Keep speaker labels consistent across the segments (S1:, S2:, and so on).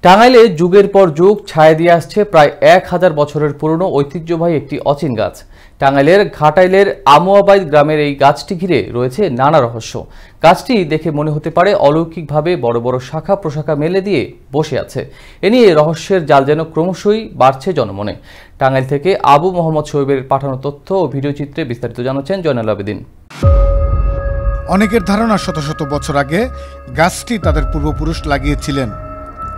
S1: টাঙ্গাইলে যুগের পর যুগ ছায়া দিয়ে আসছে প্রায় 1000 বছরের পুরনো ঐতিহ্যবাহী একটি অচিন গাছ। টাঙ্গাইলের ঘাটাইলের আমুয়াবাইদ গ্রামের এই গাছটি ঘিরে রয়েছে নানা রহস্য। গাছটি দেখে মনে হতে পারে অলৌকিকভাবে বড় বড় শাখা প্রশাখা মেলে দিয়ে বসে আছে। এ নিয়ে রহস্যের জাল যেন ক্রমশই বাড়ছে জনমনে। টাঙ্গাইল থেকে আবু মোহাম্মদ শোয়েবের পাঠানো তথ্য ও ভিডিওচিত্রে বিস্তারিত জানাচ্ছেন জয়নাল আবেদিন।
S2: অনেকের ধারণা শত শত বছর আগে গাছটি তাদের পূর্বপুরুষ লাগিয়েছিলেন।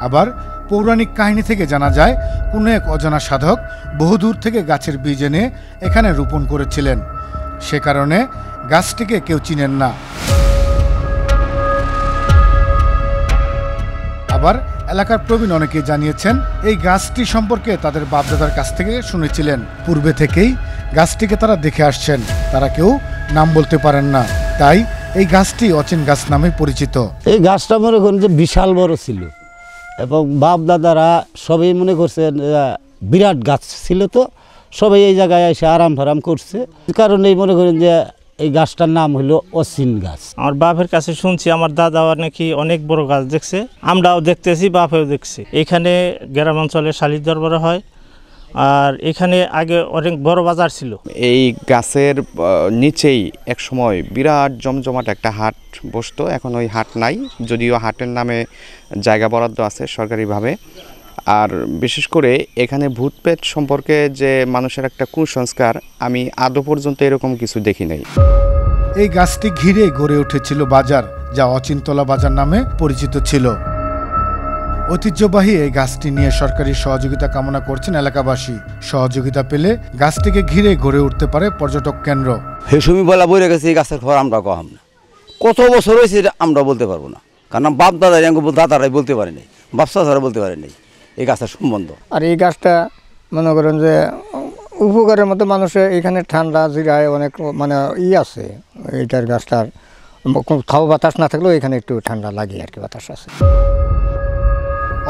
S2: আবার পৌরাণিক কাহিনী থেকে জানা যায় কোনো এক অজানা সাধক বহুদূর থেকে গাছের বীজ এনে এখানে রোপণ করেছিলেন। সে কারণে গাছটিকে কেউ চিনেন না। আবার এলাকার প্রবীণ অনেকেই জানিয়েছেন এই গাছটি সম্পর্কে তাদের বাপদাদার কাছ থেকে শুনেছিলেন। পূর্বে থেকেই গাছটিকে তারা দেখে আসছেন, তারা কেউ নাম বলতে পারেন না, তাই এই গাছটি অচিন গাছ নামে পরিচিত।
S3: এই গাছটা মনে করেন যে বিশাল বড় ছিল এবং বাপ দাদারা সবাই মনে করছেন বিরাট গাছ ছিল, তো সবাই এই জায়গায় এসে আরাম ফারাম করছে। কারণেই মনে করেন যে এই গাছটার নাম হলো অচিন গাছ।
S4: আমার বাপের কাছে শুনছি আমার দাদাও নাকি অনেক বড় গাছ দেখছে, আমরাও দেখতেছি, বাপেও দেখছি। এখানে গ্রাম অঞ্চলে শালির দরবার হয়, আর এখানে আগে অনেক বড় বাজার ছিল।
S5: এই গাছের নিচেই এক সময় বিরাট জমজমাট একটা হাট বসতো। এখন ওই হাট নাই, যদিও হাটের নামে জায়গা বরাদ্দ আছে সরকারিভাবে। আর বিশেষ করে এখানে ভূতপ্রেত সম্পর্কে যে মানুষের একটা কুসংস্কার, আমি আদৌ পর্যন্ত এরকম কিছু দেখি নাই।
S2: এই গাছটি ঘিরে গড়ে উঠেছিল বাজার, যা অচিনতলা বাজার নামে পরিচিত ছিল। ঐতিহ্যবাহী এই গাছটি নিয়ে সরকারি সহযোগিতা কামনা করছেন এলাকাবাসী। সহযোগিতা পেলে গাছটিকে ঘিরে গড়ে উঠতে পারে পর্যটক কেন্দ্র।
S6: হেসুমি বলা বলে গেছে এই গাছের খবর আমরা কম না, কত বছর হয়েছে আমরা বলতে পারবো না, কারণ বাপ দাদারাই বলতে পারে নাই, বাপ চাচারা বলতে পারে নাই এই গাছের সম্বন্ধ।
S7: আর এই গাছটা মনে করেন যে উপকারের মতো মানুষের এখানে ঠান্ডা জিরায় অনেক মানে আছে। এইটার গাছটার খাওয়া বাতাস না থাকলেও এখানে একটু ঠান্ডা লাগে আর কি, বাতাস আছে।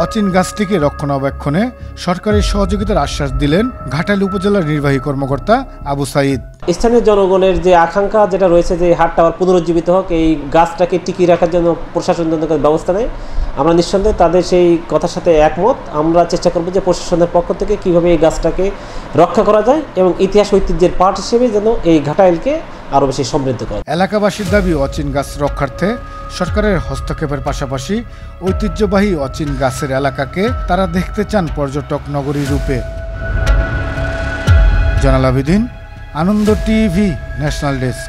S2: অচিন গাছটিকে রক্ষণাবেক্ষণে সরকারি সহযোগিতার আশ্বাস দিলেন ঘাটাইল উপজেলার নির্বাহী কর্মকর্তা আবু সাইদ।
S8: স্থানীয় জনগণের যে আকাঙ্ক্ষা যেটা রয়েছে যে হাটটা আবার পুনরুজ্জীবিত হোক, এই গাছটাকে টিকিয়ে রাখার জন্য প্রশাসন ব্যবস্থা নেয়, আমরা নিঃসন্দেহে তাদের সেই কথার সাথে একমত। আমরা চেষ্টা করব যে প্রশাসনের পক্ষ থেকে কীভাবে এই গাছটাকে রক্ষা করা যায় এবং ইতিহাস ঐতিহ্যের পার্ট হিসেবে যেন এই ঘাটাইলকে আরও বেশি সমৃদ্ধ করে।
S2: এলাকাবাসীর দাবি অচিন গাছ রক্ষার্থে সরকারের হস্তক্ষেপের পাশাপাশি ঐতিহ্যবাহী অচিন গাছের এলাকাকে তারা দেখতে চান পর্যটক নগরী রূপে। জয়নাল আবেদিন, আনন্দ টিভি, ন্যাশনাল ডেস্ক।